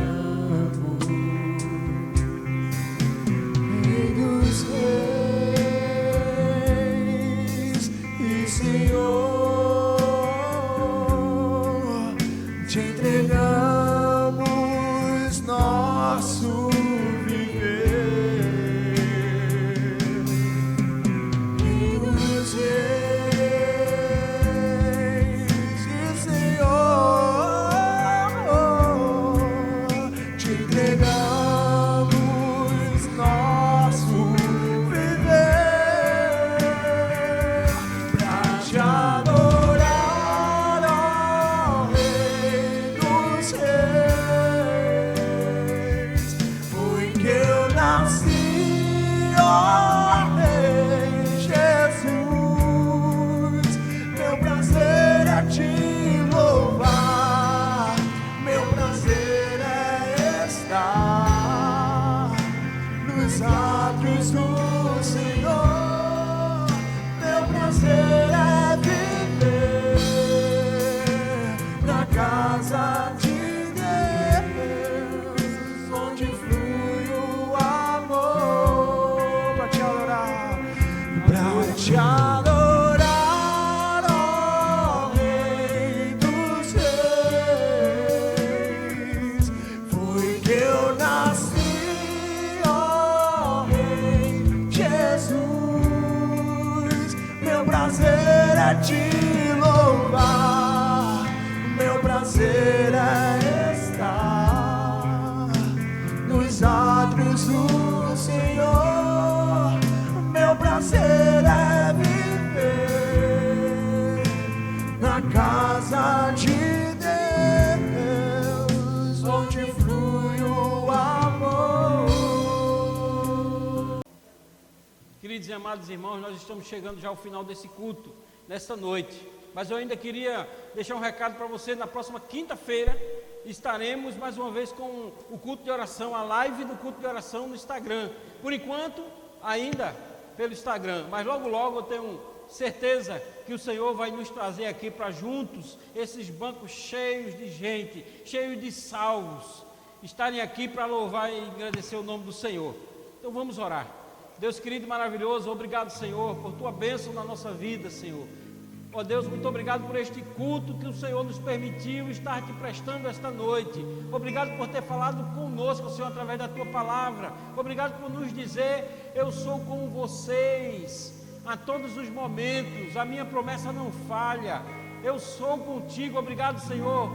Rei dos reis e Senhor, te entregamos nosso viver. Rei dos reis e Senhor, te entregamos nosso viver pra te adorar, ó Rei dos reis. Foi que eu nasci, ó Rei Jesus. Meu prazer é te louvar, meu prazer é estar nos átrios do Senhor. Meu prazer é viver na casa de Deus, onde flui o amor. Pra te adorar, pra te adorar, ó Rei dos reis. Foi que eu nasci, ó Rei Jesus. Meu prazer é te louvar, meu prazer é estar nos de Deus, onde flui o amor. Queridos e amados irmãos, nós estamos chegando já ao final desse culto, nesta noite. Mas eu ainda queria deixar um recado para você. Na próxima quinta-feira estaremos mais uma vez com o culto de oração, a live do culto de oração no Instagram. Por enquanto, ainda pelo Instagram, mas logo logo eu tenho certeza que o Senhor vai nos trazer aqui para juntos, esses bancos cheios de gente, cheios de salvos, estarem aqui para louvar e agradecer o nome do Senhor. Então vamos orar. Deus querido e maravilhoso, obrigado, Senhor, por tua bênção na nossa vida, Senhor. Ó Deus, muito obrigado por este culto que o Senhor nos permitiu estar te prestando esta noite. Obrigado por ter falado conosco, Senhor, através da tua palavra. Obrigado por nos dizer: eu sou com vocês a todos os momentos, a minha promessa não falha, eu sou contigo. Obrigado, Senhor,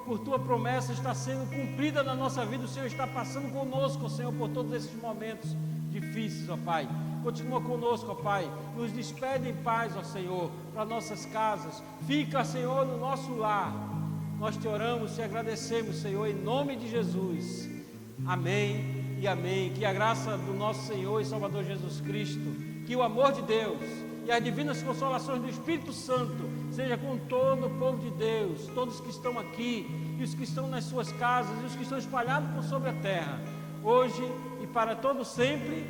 por tua promessa estar sendo cumprida na nossa vida. O Senhor está passando conosco, Senhor, por todos esses momentos difíceis, ó Pai. Continua conosco, ó Pai, nos despede em paz, ó Senhor, para nossas casas. Fica, Senhor, no nosso lar. Nós te oramos e agradecemos, Senhor, em nome de Jesus. Amém e amém. Que a graça do nosso Senhor e Salvador Jesus Cristo, que o amor de Deus e as divinas consolações do Espírito Santo seja com todo o povo de Deus, todos que estão aqui e os que estão nas suas casas e os que estão espalhados por sobre a terra, hoje e para todo sempre.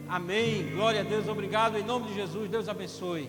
Amém. Glória a Deus. Obrigado. Em nome de Jesus. Deus abençoe.